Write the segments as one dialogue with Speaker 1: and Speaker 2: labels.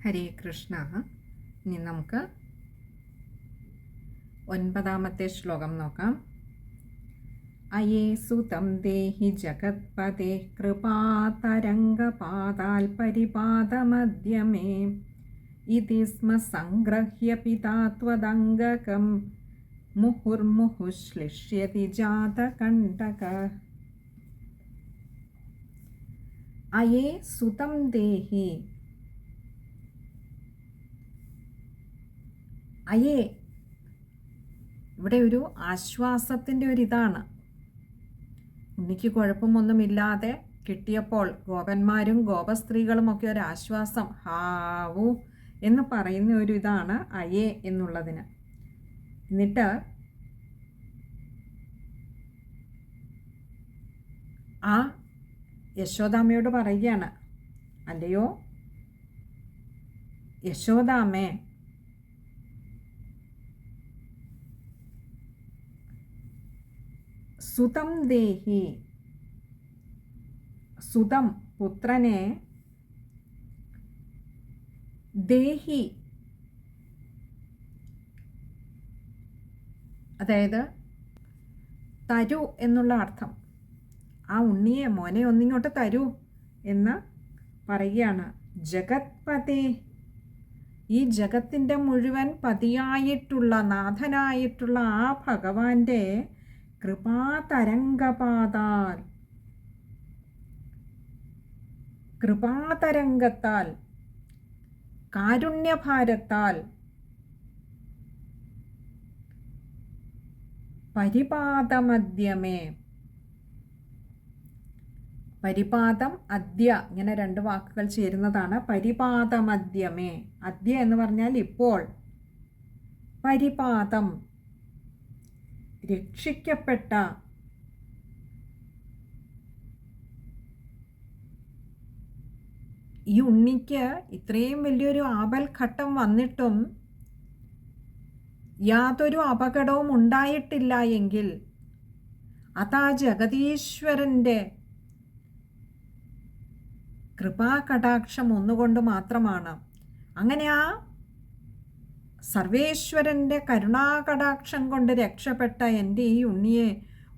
Speaker 1: ഹരേ കൃഷ്ണ. ഇനി നമുക്ക് 9ാമത്തെ ശ്ലോകം നോക്കാം. അയേ സുതം ദേഹി ജഗത്പദേ കൃപാതരംഗപാദാൽ പരിപാദമദ്യമേ ഇതി സ്മ സംഗ്രഹ്യ പിതാ ത്വദംഗകം മുഹുർമുഹുശ്ലിഷ്യതി ജാതകണ്ഠക. അയേ സുതം ദേഹി. അയേ ഇവിടെ ഒരു ആശ്വാസത്തിൻ്റെ ഒരിതാണ്. ഉണ്ണിക്ക് കുഴപ്പമൊന്നുമില്ലാതെ കിട്ടിയപ്പോൾ ഗോപന്മാരും ഗോപസ്ത്രീകളുമൊക്കെ ഒരു ആശ്വാസം ഹാവു എന്ന് പറയുന്ന ഒരു ഇതാണ് അയേ എന്നുള്ളതിന്. എന്നിട്ട് ആ യശോദാമ്മയോട് പറയുകയാണ്, അല്ലയോ യശോദാമ്മേ, സുതം ദേഹി. സുതം പുത്രനെ, ദേഹി അതായത് തരൂ എന്നുള്ള അർത്ഥം. ആ ഉണ്ണിയെ, മോനെ ഒന്നിങ്ങോട്ട് തരൂ എന്ന് പറയുകയാണ്. ജഗത്പതേ, ഈ ജഗത്തിൻ്റെ മുഴുവൻ പതിയായിട്ടുള്ള നാഥനായിട്ടുള്ള ആ ഭഗവാന്റെ കൃപാതരംഗപാതാൽ, കൃപാതരംഗത്താൽ, കാരുണ്യഭാരത്താൽ, പരിപാദമദ്യമേ. പരിപാദം അദ്യ, ഇങ്ങനെ രണ്ട് വാക്കുകൾ ചേരുന്നതാണ് പരിപാദമദ്യമേ. അദ്യ എന്ന് പറഞ്ഞാൽ ഇപ്പോൾ, പരിപാദം രക്ഷിക്കപ്പെട്ട, ഈ ഉണ്ണിക്ക് ഇത്രയും വലിയൊരു ആപൽഘട്ടം വന്നിട്ടും യാതൊരു അപകടവും ഉണ്ടായിട്ടില്ല എങ്കിൽ അതാ ജഗതീശ്വരൻ്റെ കൃപാകടാക്ഷം ഒന്നുകൊണ്ട് മാത്രമാണ്. അങ്ങനെ ആ സർവേശ്വരൻ്റെ കരുണാകടാക്ഷം കൊണ്ട് രക്ഷപ്പെട്ട എൻ്റെ ഈ ഉണ്ണിയെ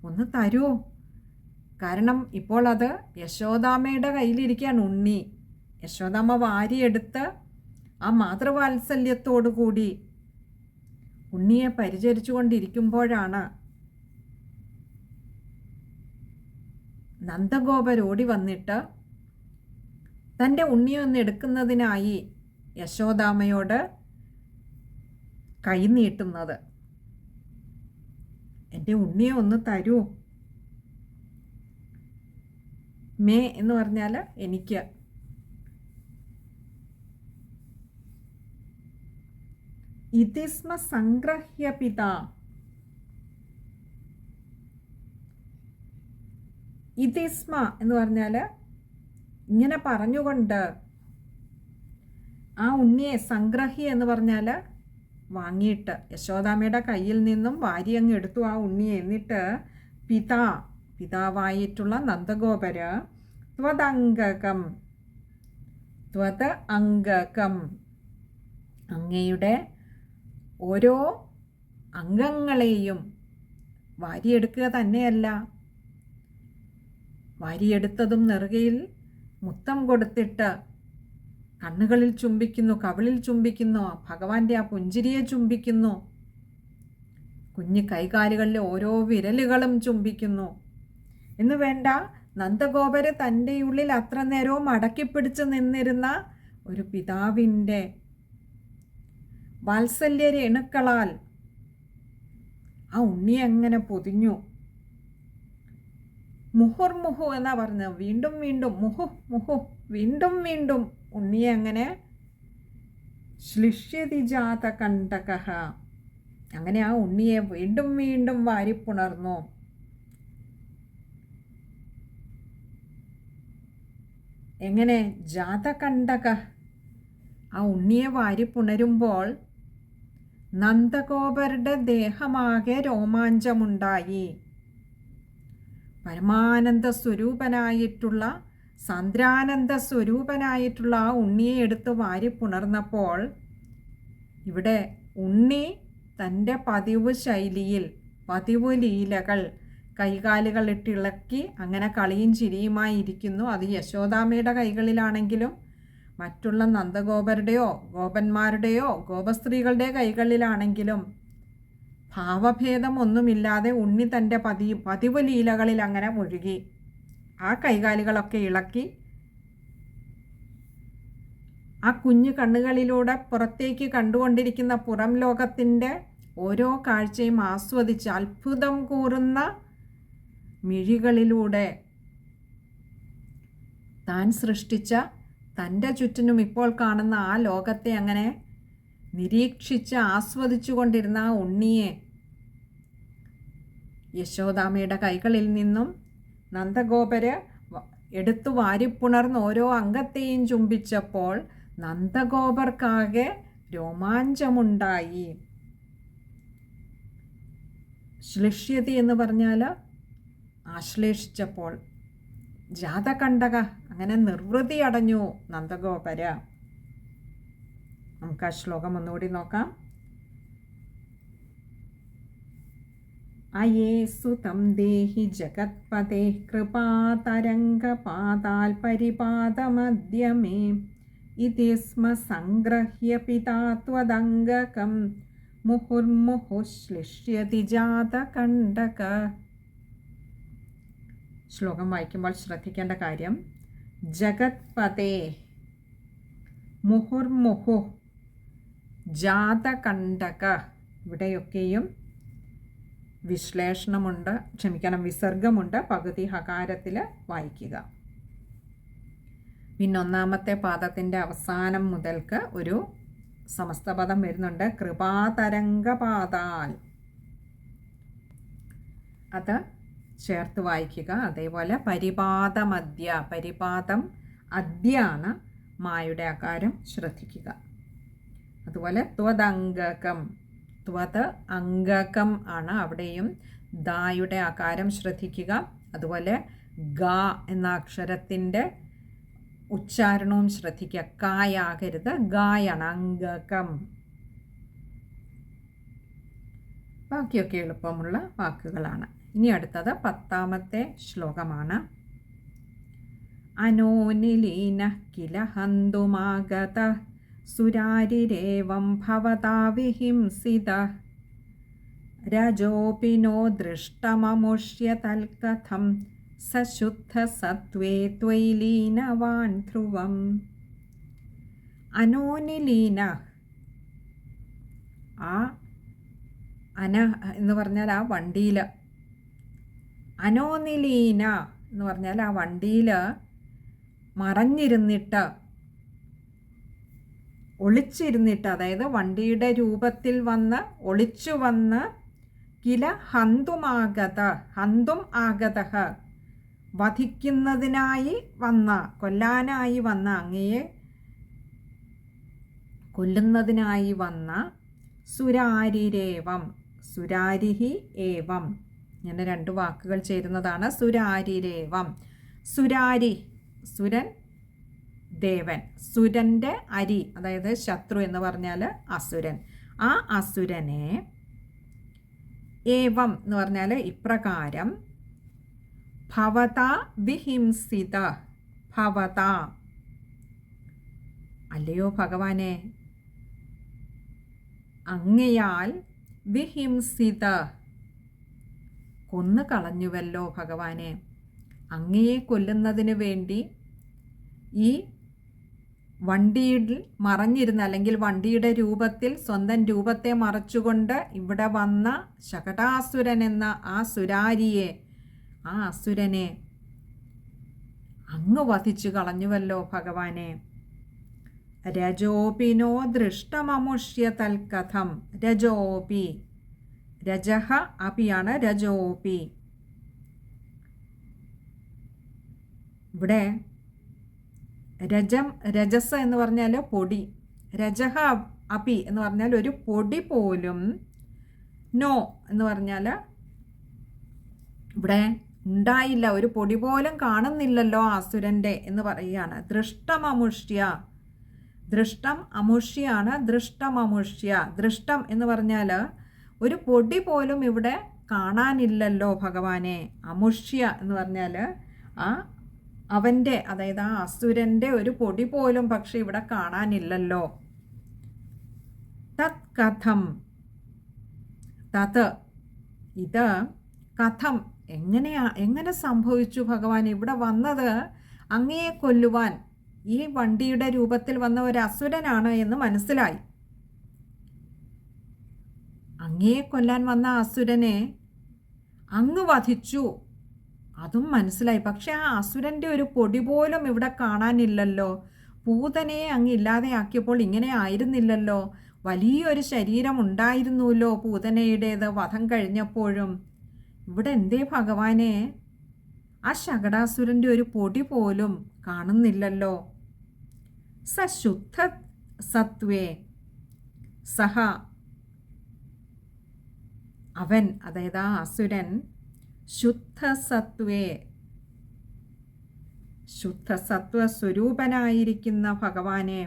Speaker 1: ഒന്ന് തരൂ. കാരണം ഇപ്പോൾ അത് യശോദാമ്മയുടെ കയ്യിലിരിക്കുകയാണ് ഉണ്ണി. യശോദാമ്മ വാരിയെടുത്ത് ആ മാതൃവാത്സല്യത്തോടു കൂടി ഉണ്ണിയെ പരിചരിച്ചു കൊണ്ടിരിക്കുമ്പോഴാണ് നന്ദഗോപരോടി വന്നിട്ട് തൻ്റെ ഉണ്ണിയെ ഒന്ന് എടുക്കുന്നതിനായി യശോദാമ്മയോട് കൈ നീട്ടുന്നത്. എൻ്റെ ഉണ്ണിയെ ഒന്ന് തരൂ. മേ എന്ന് പറഞ്ഞാൽ എനിക്ക്. ഇതിസ്മ സംഗ്രഹ്യ പിതാ. ഇതിസ്മ എന്ന് പറഞ്ഞാൽ ഇങ്ങനെ പറഞ്ഞുകൊണ്ട് ആ ഉണ്ണിയെ, സംഗ്രഹ്യ എന്ന് പറഞ്ഞാൽ വാങ്ങിയിട്ട്, യശോദാമ്മയുടെ കയ്യിൽ നിന്നും വാരി അങ്ങ് എടുത്തു ആ ഉണ്ണിയെ. എന്നിട്ട് പിതാവായിട്ടുള്ള നന്ദഗോപര് ത്വദംഗകം, ത്വത് അംഗകം, അങ്ങയുടെ ഓരോ അംഗങ്ങളെയും വാരിയെടുക്കുക തന്നെയല്ല, വാരിയെടുത്തതും നെറുകയിൽ മുത്തം കൊടുത്തിട്ട് കണ്ണുകളിൽ ചുംബിക്കുന്നു, കവിളിൽ ചുംബിക്കുന്നു, ഭഗവാന്റെ ആ പുഞ്ചിരിയെ ചുംബിക്കുന്നു, കുഞ്ഞു കൈകാലുകളിലെ ഓരോ വിരലുകളും ചുംബിക്കുന്നു എന്ന് വേണ്ട. നന്ദഗോപര് തൻ്റെ ഉള്ളിൽ അത്ര നേരവും അടക്കിപ്പിടിച്ച് നിന്നിരുന്ന ഒരു പിതാവിൻ്റെ വാത്സല്യ രേണുക്കളാൽ ആ ഉണ്ണിയെ അങ്ങനെ പൊതിഞ്ഞു. മുഹുർമുഹു എന്നാ പറഞ്ഞത്. വീണ്ടും വീണ്ടും മുഹു മുഹു, വീണ്ടും വീണ്ടും ഉണ്ണിയെ അങ്ങനെ ശ്ലിഷ്യതി ജാതകണ്ഠക, അങ്ങനെ ആ ഉണ്ണിയെ വീണ്ടും വീണ്ടും വാരിപ്പുണർന്നു. എങ്ങനെ? ജാതകണ്ഠക. ആ ഉണ്ണിയെ വാരിപ്പുണരുമ്പോൾ നന്ദഗോപരുടെ ദേഹമാകെ രോമാഞ്ചമുണ്ടായി. പരമാനന്ദ സ്വരൂപനായിട്ടുള്ള സാന്ദ്രാനന്ദ സ്വരൂപനായിട്ടുള്ള ആ ഉണ്ണിയെ എടുത്ത് വാരിപ്പുണർന്നപ്പോൾ ഇവിടെ ഉണ്ണി തൻ്റെ പതിവ് ശൈലിയിൽ പതിവ് ലീലകൾ കൈകാലുകൾ ഇട്ടിളക്കി അങ്ങനെ കളിയും ചിരിയുമായി ഇരിക്കുന്നു. അത് യശോദാമ്മയുടെ കൈകളിലാണെങ്കിലും മറ്റുള്ള നന്ദഗോപരുടെയോ ഗോപന്മാരുടെയോ ഗോപസ്ത്രീകളുടെ കൈകളിലാണെങ്കിലും ഭാവഭേദം ഒന്നുമില്ലാതെ ഉണ്ണി തൻ്റെ പതിവ് ലീലകളിൽ അങ്ങനെ മുഴുകി ആ കൈകാലുകളൊക്കെ ഇളക്കി ആ കുഞ്ഞു കണ്ണുകളിലൂടെ പുറത്തേക്ക് കണ്ടുകൊണ്ടിരിക്കുന്ന പുറം ലോകത്തിൻ്റെ ഓരോ കാഴ്ചയും ആസ്വദിച്ച് അത്ഭുതം കൂറുന്ന മിഴികളിലൂടെ താൻ സൃഷ്ടിച്ച തൻ്റെ ചുറ്റിനും ഇപ്പോൾ കാണുന്ന ആ ലോകത്തെ അങ്ങനെ നിരീക്ഷിച്ച് ആസ്വദിച്ചു കൊണ്ടിരുന്ന ആ ഉണ്ണിയെ യശോദാമ്മയുടെ കൈകളിൽ നിന്നും നന്ദഗോപര് എടുത്തു വാരിപ്പുണർന്ന് ഓരോ അംഗത്തെയും ചുംബിച്ചപ്പോൾ നന്ദഗോപർക്കാകെ രോമാഞ്ചമുണ്ടായി. ശ്ലിഷ്യതി എന്ന് പറഞ്ഞാൽ ആശ്ലേഷിച്ചപ്പോൾ. ജാതകണ്ഠക അങ്ങനെ നിർവൃതി അടഞ്ഞു നന്ദഗോപര. നമുക്ക് ആ ശ്ലോകം ഒന്നുകൂടി നോക്കാം. അയേസു തം ദേഹി ജഗത്പതേ കൃപാതരംഗപാതാൽ പരിപാദമദ്യമേ ഇതി സ്മ സംഗ്രഹ്യ പിതാ ത്വദംഗകം മുഹുർമുഹുശ്ലിഷ്യതി ജാതകണ്ഠക. ശ്ലോകം വായിക്കുമ്പോൾ ശ്രദ്ധിക്കേണ്ട കാര്യം, ജഗത്പതേ മുഹുർമുഹു ജാതകണ്ഠക. ഇവിടെയൊക്കെയും വിസർഗമുണ്ട്. പകുതി ഹകാരത്തിൽ വായിക്കുക. പിന്നെ ഒന്നാമത്തെ പാദത്തിൻ്റെ അവസാനം മുതൽക്ക് ഒരു സമസ്തപദം വരുന്നുണ്ട്, കൃപാതരംഗപാതാൽ. അത് ചേർത്ത് വായിക്കുക. അതേപോലെ പരിപാദമദ്യ, പരിപാദം അദ്യാണ് മായുടെ ആകാരം ശ്രദ്ധിക്കുക. അതുപോലെ ത്വദംഗകം, ത്വത് അംഗകം ആണ്, അവിടെയും ദായുടെ ആകാരം ശ്രദ്ധിക്കുക. അതുപോലെ ഗ എന്ന അക്ഷരത്തിൻ്റെ ഉച്ചാരണവും ശ്രദ്ധിക്കുക. കായാകരുത്, ഗായാണ്, അംഗകം. ബാക്കിയൊക്കെ എളുപ്പമുള്ള വാക്കുകളാണ്. ഇനി അടുത്തത് 10ാമത്തെ ശ്ലോകമാണ്. അനോനിലീന കില ഹന്തുമാഗത സുരാരിരേവം ഭവതാ വിഹിംസിത രജോപിനോ ദൃഷ്ടമമുഷ്യ തൽകഥം സശുദ്ധ സത്വേ ത്വൈലീനവാൻ ധ്രുവം. അനോനിലീന, ആ അന എന്ന് പറഞ്ഞാൽ ആ വണ്ടിയിൽ, അനോനിലീന എന്ന് പറഞ്ഞാൽ ആ വണ്ടിയിൽ മറഞ്ഞിരുന്നിട്ട്, ഒളിച്ചിരുന്നിട്ട്, അതായത് വണ്ടിയുടെ രൂപത്തിൽ വന്ന് ഒളിച്ചു വന്ന്, കില ഹന്തുമാഗത, ഹന്തും ആഗതഃ വധിക്കുന്നതിനായി വന്ന, കൊല്ലാനായി വന്ന, അങ്ങയെ കൊല്ലുന്നതിനായി വന്ന, സുരാരിരേവം, സുരാരിഹി ഏവം, ഇങ്ങനെ 2 വാക്കുകൾ ചേരുന്നതാണ് സുരാരിരേവം. സുരാരി, സുരൻ, ദേവൻ. സുരൻ്റെ അരി, അതായത് ശത്രു എന്ന് പറഞ്ഞാൽ അസുരൻ. ആ അസുരനെ ഏവം എന്ന് പറഞ്ഞാൽ ഇപ്രകാരം, ഭവത വിഹിംസിത, ഭവത അല്ലയോ ഭഗവാനെ, അങ്ങയാൽ വിഹിംസിത കൊന്നു കളഞ്ഞുവല്ലോ ഭഗവാനെ. അങ്ങയെ കൊല്ലുന്നതിന് വേണ്ടി ഈ വണ്ടിയിൽ മറഞ്ഞിരുന്ന, അല്ലെങ്കിൽ വണ്ടിയുടെ രൂപത്തിൽ സ്വന്തം രൂപത്തെ മറച്ചുകൊണ്ട് ഇവിടെ വന്ന ശകടാസുരൻ എന്ന ആ സുരാരിയെ, ആ അസുരനെ അങ്ങ് വധിച്ചു കളഞ്ഞുവല്ലോ ഭഗവാനെ. രജോപിനോ ദൃഷ്ടമമുഷ്യ തൽകഥം. രജോപി, രജഹ അപിയാണ് രജോപി. ഇവിടെ രജസ് എന്ന് പറഞ്ഞാൽ പൊടി, രജഹ അപി എന്ന് പറഞ്ഞാൽ ഒരു പൊടി പോലും, നോ എന്ന് പറഞ്ഞാൽ ഇവിടെ ഉണ്ടായില്ല, ഒരു പൊടി പോലും കാണുന്നില്ലല്ലോ അസുരൻ്റെ എന്ന് പറയുകയാണ്. ദൃഷ്ടമമുഷ്യ, ദൃഷ്ടം അമുഷ്യാണ്, ദൃഷ്ടമമുഷ്യ. ദൃഷ്ടം എന്ന് പറഞ്ഞാൽ ഒരു പൊടി പോലും ഇവിടെ കാണാനില്ലല്ലോ ഭഗവാനെ. അമുഷ്യ എന്ന് പറഞ്ഞാൽ അവൻ്റെ, അതായത് ആ അസുരൻ്റെ ഒരു പൊടി പോലും പക്ഷെ ഇവിടെ കാണാനില്ലല്ലോ. തത് കഥം, തത് ഇത്, കഥം എങ്ങനെ സംഭവിച്ചു ഭഗവാൻ ഇവിടെ വന്നത്? അങ്ങയെ കൊല്ലുവാൻ ഈ വണ്ടിയുടെ രൂപത്തിൽ വന്ന ഒരു അസുരനാണ് എന്ന് മനസ്സിലായി. അങ്ങയെ കൊല്ലാൻ വന്ന അസുരനെ അങ്ങ് വധിച്ചു, അതും മനസ്സിലായി. പക്ഷെ ആ അസുരൻ്റെ ഒരു പൊടി പോലും ഇവിടെ കാണാനില്ലല്ലോ. പൂതനയെ അങ്ങ് ഇല്ലാതെയാക്കിയപ്പോൾ ഇങ്ങനെ ആയിരുന്നില്ലല്ലോ. വലിയൊരു ശരീരം ഉണ്ടായിരുന്നുവല്ലോ പൂതനയുടേത് വധം കഴിഞ്ഞപ്പോഴും. ഇവിടെ എന്തേ ഭഗവാനെ ആ ശകടാസുരൻ്റെ ഒരു പൊടി പോലും കാണുന്നില്ലല്ലോ. സശുദ്ധ സത്വേ സഹ, അവൻ, അതായത് ആ അസുരൻ, ശുദ്ധസത്വേ, ശുദ്ധസത്വ സ്വരൂപനായിരിക്കുന്ന ഭഗവാനെ,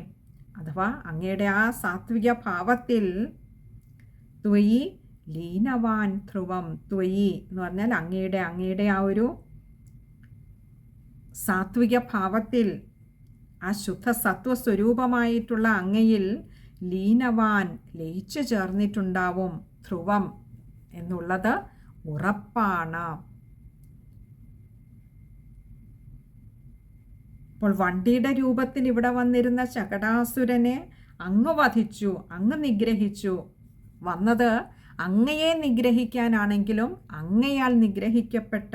Speaker 1: അഥവാ അങ്ങയുടെ ആ സാത്വിക ഭാവത്തിൽ, ത്വയി ലീനവാൻ ധ്രുവം, ത്വയി എന്ന് പറഞ്ഞാൽ അങ്ങയുടെ ആ ഒരു സാത്വിക ഭാവത്തിൽ, ആ ശുദ്ധ സത്വസ്വരൂപമായിട്ടുള്ള അങ്ങയിൽ ലീനവാൻ, ലയിച്ചു ചേർന്നിട്ടുണ്ടാവും, ധ്രുവം എന്നുള്ളത് ഉറപ്പാണ്. അപ്പോൾ വണ്ടിയുടെ രൂപത്തിൽ ഇവിടെ വന്നിരുന്ന ശകടാസുരനെ അങ്ങ് വധിച്ചു, അങ്ങ് നിഗ്രഹിച്ചു. വന്നത് അങ്ങയെ നിഗ്രഹിക്കാനാണെങ്കിലും അങ്ങയാൽ നിഗ്രഹിക്കപ്പെട്ട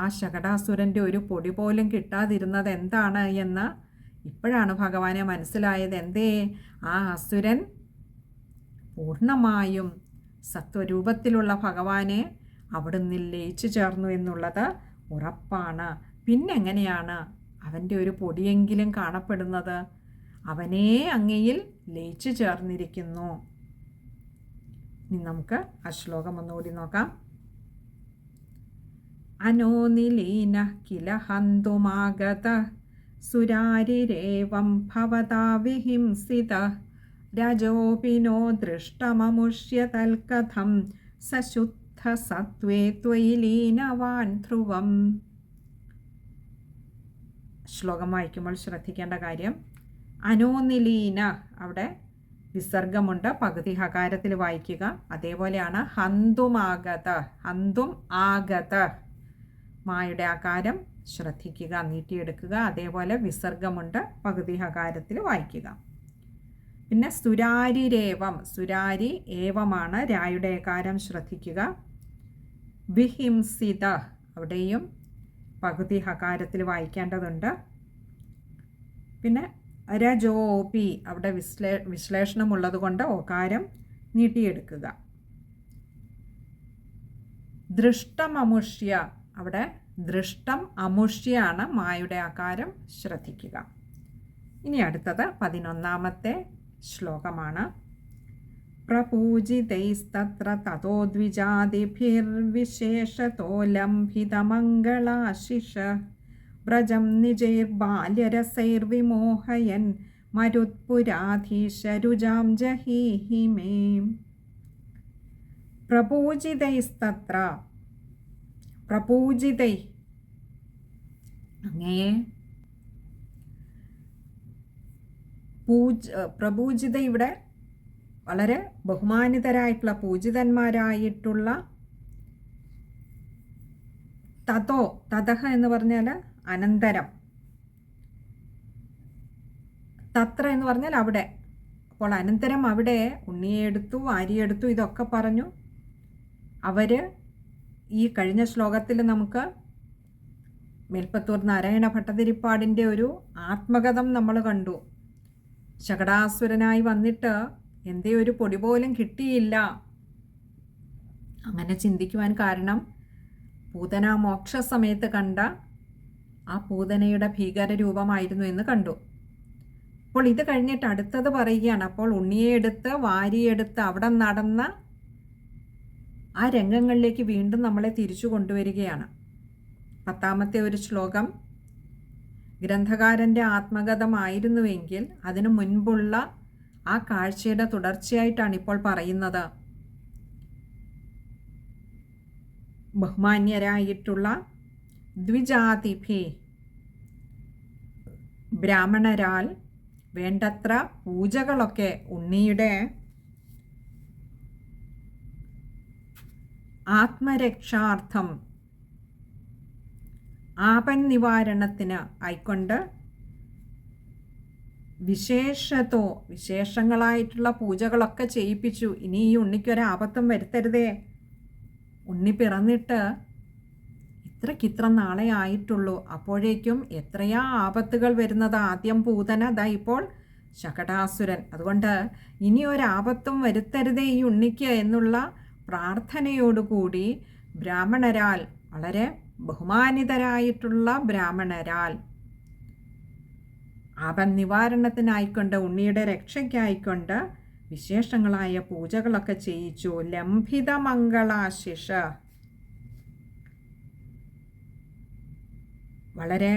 Speaker 1: ആ ശകടാസുരൻ്റെ ഒരു പൊടി പോലും കിട്ടാതിരുന്നത് എന്താണ് എന്ന് ഇപ്പോഴാണ് ഭഗവാനെ മനസ്സിലായത്. എന്തേ? ആ അസുരൻ പൂർണ്ണമായും സത്വരൂപത്തിലുള്ള ഭഗവാനെ അവിടുന്ന് ലയിച്ചു ചേർന്നു എന്നുള്ളത് ഉറപ്പാണ്. പിന്നെങ്ങനെയാണ് അവൻ്റെ ഒരു പൊടിയെങ്കിലും കാണപ്പെടുന്നത്? അവനേ അങ്ങയിൽ ലയിച്ചു ചേർന്നിരിക്കുന്നു. ഇനി നമുക്ക് ആ ശ്ലോകം ഒന്നുകൂടി നോക്കാം. അനോനിലീന കില ഹന്തുമാഗത സുരാരിരേവം ഭവതാ വിഹിംസിത രജോപിനോ ദൃഷ്ടമമുഷ്യ തൽക്കഥം സശുദ്ധ സത്വേ ത്വയി ലീനവാൻ ധ്രുവം. ശ്ലോകം വായിക്കുമ്പോൾ ശ്രദ്ധിക്കേണ്ട കാര്യം, അനോനിലീന, അവിടെ വിസർഗമുണ്ട്, പകുതി ഹകാരത്തിൽ വായിക്കുക. അതേപോലെയാണ് ഹന്തുമാഗത, ഹന്തും ആഗത, മായുടെ ആകാരം ശ്രദ്ധിക്കുക, നീട്ടിയെടുക്കുക. അതേപോലെ വിസർഗമുണ്ട്, പകുതി ഹകാരത്തിൽ വായിക്കുക. പിന്നെ സുരാരിരേവം, സുരാരി ഏവമാണ്, രായുടെ ആകാരം ശ്രദ്ധിക്കുക. വിഹിംസിത, അവിടെയും പകുതി ഹകാരത്തിൽ വായിക്കേണ്ടതുണ്ട്. പിന്നെ രജോപി, അവിടെ വിശ്ലേഷണമുള്ളത് കൊണ്ട് ഓകാരം നീട്ടിയെടുക്കുക. ദൃഷ്ടമമുഷ്യ, അവിടെ ദൃഷ്ടം അമുഷ്യാണ്, മായുടെ ആകാരം ശ്രദ്ധിക്കുക. ഇനി അടുത്തത് 11ാമത്തെ ശ്ലോകമാണ്. പ്രപൂജിതൈസ്തത്ര തതോ ദ്വിജാതിഭിർവിശേഷതോ ലംഭിതമംഗളാശിഷ വ്രജം നിജൈർബാല്യരസൈർവിമോഹയൻ മരുത്പുരാധീശരുജാം ജഹീഹി മേ. പ്രപൂജിതൈസ്തത്ര, പ്രപൂജിതൈ, അങ്ങയെ പ്രപൂജിത, ഇവിടെ വളരെ ബഹുമാനിതരായിട്ടുള്ള പൂജിതന്മാരായിട്ടുള്ള, തതോ, തതഹ എന്ന് പറഞ്ഞാൽ അനന്തരം, തത്ര എന്ന് പറഞ്ഞാൽ അവിടെ. അപ്പോൾ അനന്തരം അവിടെ ഉണ്ണിയെടുത്തു, വാരിയെടുത്തു, ഇതൊക്കെ പറഞ്ഞു. അവർ ഈ കഴിഞ്ഞ ശ്ലോകത്തിൽ നമുക്ക് മേൽപ്പത്തൂർ നാരായണ ഭട്ടതിരിപ്പാടിൻ്റെ ഒരു ആത്മകഥം നമ്മൾ കണ്ടു. ശകടാസുരനായി വന്നിട്ട് എന്തേ ഒരു പൊടി പോലും കിട്ടിയില്ല. അങ്ങനെ ചിന്തിക്കുവാൻ കാരണം പൂതന മോക്ഷ സമയത്ത് കണ്ട ആ പൂതനയുടെ ഭീകരരൂപമായിരുന്നു എന്ന് കണ്ടു. അപ്പോൾ ഇത് കഴിഞ്ഞിട്ട് അടുത്തത് പറയുകയാണ്. അപ്പോൾ ഉണ്ണിയെ എടുത്ത് വാരിയെടുത്ത് അവിടെ നടന്ന ആ രംഗങ്ങളിലേക്ക് വീണ്ടും നമ്മളെ തിരിച്ചു കൊണ്ടുവരികയാണ്. 10ാമത്തെ ഒരു ശ്ലോകം ഗ്രന്ഥകാരൻ്റെ ആത്മകഥമായിരുന്നുവെങ്കിൽ അതിനു മുൻപുള്ള ആ കാഴ്ചയുടെ തുടർച്ചയായിട്ടാണ് ഇപ്പോൾ പറയുന്നത്. ബഹുമാന്യരായിട്ടുള്ള ദ്വിജാതിഭി ബ്രാഹ്മണരാൽ വേണ്ടത്ര പൂജകളൊക്കെ ഉണ്ണിയുടെ ആത്മരക്ഷാർത്ഥം ആപന്നിവാരണത്തിന് ആയിക്കൊണ്ട് വിശേഷങ്ങളായിട്ടുള്ള പൂജകളൊക്കെ ചെയ്യിപ്പിച്ചു. ഇനി ഈ ഉണ്ണിക്കൊരാപത്തും വരുത്തരുതേ. ഉണ്ണി പിറന്നിട്ട് ഇത്ര നാളെ ആയിട്ടുള്ളൂ. അപ്പോഴേക്കും എത്രയാ ആപത്തുകൾ വരുന്നത്. ആദ്യം പൂതന, ദാ ഇപ്പോൾ ശകടാസുരൻ. അതുകൊണ്ട് ഇനി ഒരാപത്തും വരുത്തരുതേ ഈ ഉണ്ണിക്ക് എന്നുള്ള പ്രാർത്ഥനയോടുകൂടി ബ്രാഹ്മണരാൽ, വളരെ ബഹുമാനിതരായിട്ടുള്ള ബ്രാഹ്മണരാൽ ആപന്നിവാരണത്തിനായിക്കൊണ്ട്, ഉണ്ണിയുടെ രക്ഷയ്ക്കായിക്കൊണ്ട് വിശേഷങ്ങളായ പൂജകളൊക്കെ ചെയ്യിച്ചു. ലംഭിതമംഗളാശിഷ, വളരെ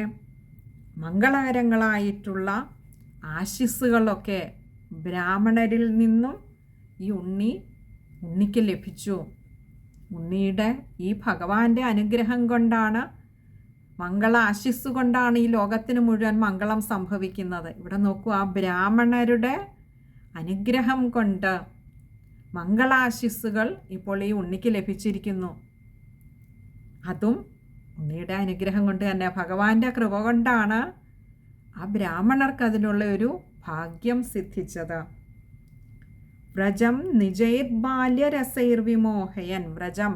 Speaker 1: മംഗളകരങ്ങളായിട്ടുള്ള ആശിസ്സുകളൊക്കെ ബ്രാഹ്മണരിൽ നിന്നും ഈ ഉണ്ണിക്ക് ലഭിച്ചു. ഉണ്ണിയുടെ ഈ ഭഗവാന്റെ അനുഗ്രഹം കൊണ്ടാണ്, മംഗള ആശിസ് കൊണ്ടാണ് ഈ ലോകത്തിന് മുഴുവൻ മംഗളം സംഭവിക്കുന്നത്. ഇവിടെ നോക്കൂ, ആ ബ്രാഹ്മണരുടെ അനുഗ്രഹം കൊണ്ട് മംഗളാശിസ്സുകൾ ഇപ്പോൾ ഈ ഉണ്ണിക്ക് ലഭിച്ചിരിക്കുന്നു. അതും ഉണ്ണിയുടെ അനുഗ്രഹം കൊണ്ട് തന്നെ, ഭഗവാന്റെ കൃപ കൊണ്ടാണ് ആ ബ്രാഹ്മണർക്ക് അതിനുള്ള ഒരു ഭാഗ്യം സിദ്ധിച്ചത്. വ്രജം നിജൈർബാല്യരസൈർവിമോഹയൻ, വ്രജം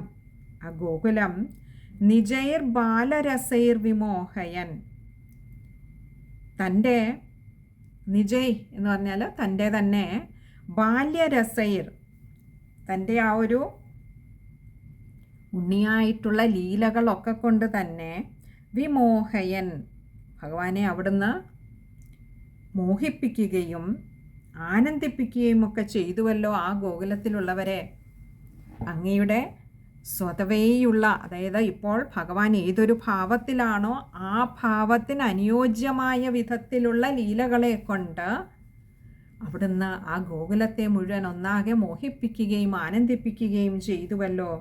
Speaker 1: ആ ഗോകുലം, നിജൈർബാലരസൈർവിമോഹയൻ, തൻ്റെ നിജയ് എന്ന് പറഞ്ഞാൽ തൻ്റെ തന്നെ ബാല്യരസൈർ, തൻ്റെ ആ ഒരു ഉണ്ണിയായിട്ടുള്ള ലീലകളൊക്കെ കൊണ്ട് തന്നെ വിമോഹയൻ, ഭഗവാനെ അവിടുന്ന് മോഹിപ്പിക്കുകയും ആനന്ദിപ്പിക്കുകയും ഒക്കെ ചെയ്തുവല്ലോ ആ ഗോകുലത്തിലുള്ളവരെ. അങ്ങയുടെ സ്വതവേയുള്ള, അതായത് ഇപ്പോൾ ഭഗവാൻ ഏതൊരു ഭാവത്തിലാണോ ആ ഭാവത്തിന് അനുയോജ്യമായ വിധത്തിലുള്ള ലീലകളെ കൊണ്ട് അവിടുന്ന് ആ ഗോകുലത്തെ മുഴുവൻ ഒന്നാകെ മോഹിപ്പിക്കുകയും ആനന്ദിപ്പിക്കുകയും ചെയ്തുവല്ലോ.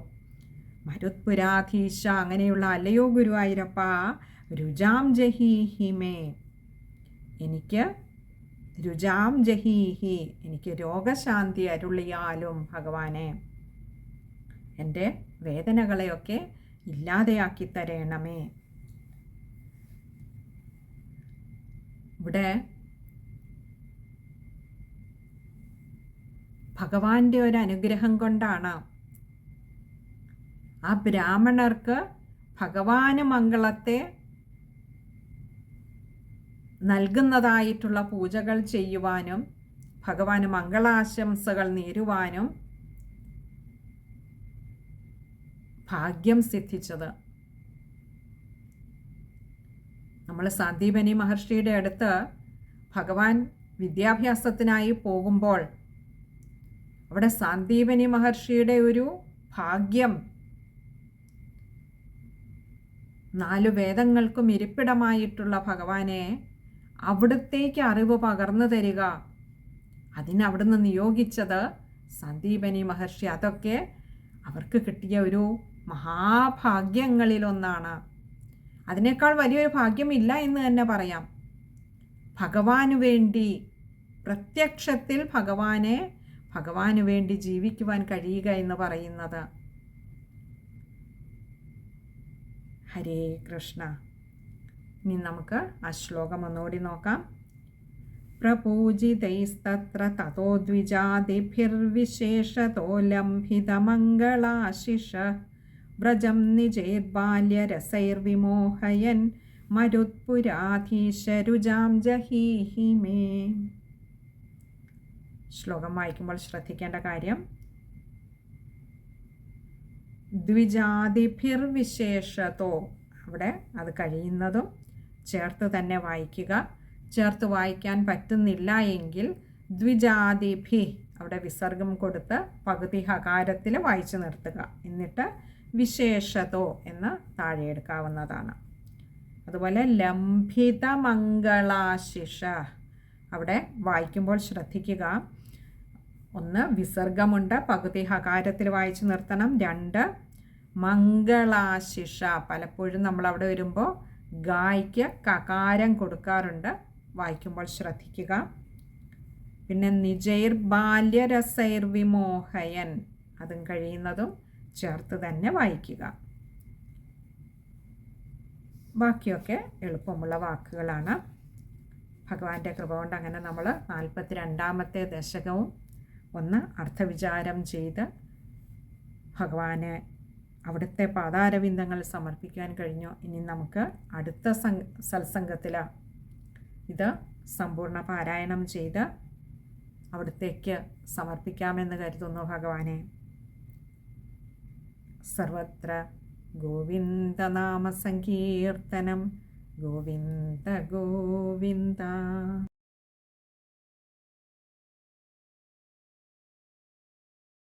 Speaker 1: മരുത്പുരാധീശ, അങ്ങനെയുള്ള അല്ലയോ ഗുരുവായൂരപ്പ, രുജാം ജഹീഹിമേ, എനിക്ക് രുജാം ജഹീഹി, എനിക്ക് രോഗശാന്തി അരുളിയാലും ഭഗവാനെ, എൻ്റെ വേദനകളെയൊക്കെ ഇല്ലാതെയാക്കി തരണമേ. ഇവിടെ ഭഗവാന്റെ ഒരു അനുഗ്രഹം കൊണ്ടാണ് ആ ബ്രാഹ്മണർക്ക് ഭഗവാന് മംഗളത്തെ നൽകുന്നതായിട്ടുള്ള പൂജകൾ ചെയ്യുവാനും ഭഗവാന് മംഗളാശംസകൾ നേരുവാനും ഭാഗ്യം സിദ്ധിച്ചത്. നമ്മൾ സന്ദീപനി മഹർഷിയുടെ അടുത്ത് ഭഗവാൻ വിദ്യാഭ്യാസത്തിനായി പോകുമ്പോൾ അവിടെ സന്ദീപനി മഹർഷിയുടെ ഒരു ഭാഗ്യം, 4 വേദങ്ങൾക്കും ഇരിപ്പിടമായിട്ടുള്ള ഭഗവാനെ അവിടുത്തേക്ക് അറിവ് പകർന്നു തരിക, അതിനവിടുന്ന് നിയോഗിച്ചത് സന്ദീപനി മഹർഷി. അതൊക്കെ അവർക്ക് കിട്ടിയ ഒരു മഹാഭാഗ്യങ്ങളിലൊന്നാണ്. അതിനേക്കാൾ വലിയൊരു ഭാഗ്യമില്ല എന്ന് തന്നെ പറയാം. ഭഗവാന് വേണ്ടി പ്രത്യക്ഷത്തിൽ ഭഗവാന് വേണ്ടി ജീവിക്കുവാൻ കഴിയുക എന്ന് പറയുന്നത്. ഹരേ കൃഷ്ണ. ഇനി നമുക്ക് ആ ശ്ലോകം ഒന്നുകൂടി നോക്കാം. പ്രപൂജിതൈസ്തത്ര തതോ ദ്വിജാതിഭിർവിശേഷതോ ലംഭിതമംഗളാശിഷ വ്രജം നിജൈർബാല്യരസൈർവിമോഹയൻ മരുത്പുരാധീശരുജാം ജഹീഹി മേ. ശ്ലോകം വായിക്കുമ്പോൾ ശ്രദ്ധിക്കേണ്ട കാര്യം, ദ്വിജാതിഭിർവിശേഷതോ, അവിടെ അത് കഴിയുന്നതും ചേർത്ത് തന്നെ വായിക്കുക. ചേർത്ത് വായിക്കാൻ പറ്റുന്നില്ല എങ്കിൽ ദ്വിജാതിഭി, അവിടെ വിസർഗം കൊടുത്ത് പകുതി ഹകാരത്തിൽ വായിച്ചു നിർത്തുക. എന്നിട്ട് വിശേഷതോ എന്ന് താഴെ എടുക്കാവുന്നതാണ്. അതുപോലെ ലംഭിതമംഗളാശിഷ, അവിടെ വായിക്കുമ്പോൾ ശ്രദ്ധിക്കുക. 1 വിസർഗമുണ്ട്, പകുതി ഹകാരത്തിൽ വായിച്ച് നിർത്തണം. 2 മംഗളാശിഷ, പലപ്പോഴും നമ്മളവിടെ വരുമ്പോൾ ഗായ്ക്ക് കകാരം കൊടുക്കാറുണ്ട്, വായിക്കുമ്പോൾ ശ്രദ്ധിക്കുക. പിന്നെ നിജൈർ ബാല്യരസൈർ വിമോഹയൻ, അതും കഴിയുന്നതും ചേർത്ത് തന്നെ വായിക്കുക. ബാക്കിയൊക്കെ എളുപ്പമുള്ള വാക്കുകളാണ്. ഭഗവാന്റെ കൃപ കൊണ്ട് അങ്ങനെ നമ്മൾ 42ാമത്തെ ദശകവും ഒന്ന് അർത്ഥവിചാരം ചെയ്ത് ഭഗവാന് അവിടുത്തെ പാദാരവിന്ദങ്ങൾ സമർപ്പിക്കാൻ കഴിഞ്ഞു. ഇനി നമുക്ക് അടുത്ത സത്സംഗത്തിൽ ഇത് സമ്പൂർണ്ണ പാരായണം ചെയ്ത് അവിടത്തേക്ക് സമർപ്പിക്കാമെന്ന് കരുതുന്നു ഭഗവാനെ. സർവത്ര ഗോവിന്ദനാമ സങ്കീർത്തനം. ഗോവിന്ദ ഗോവിന്ദ.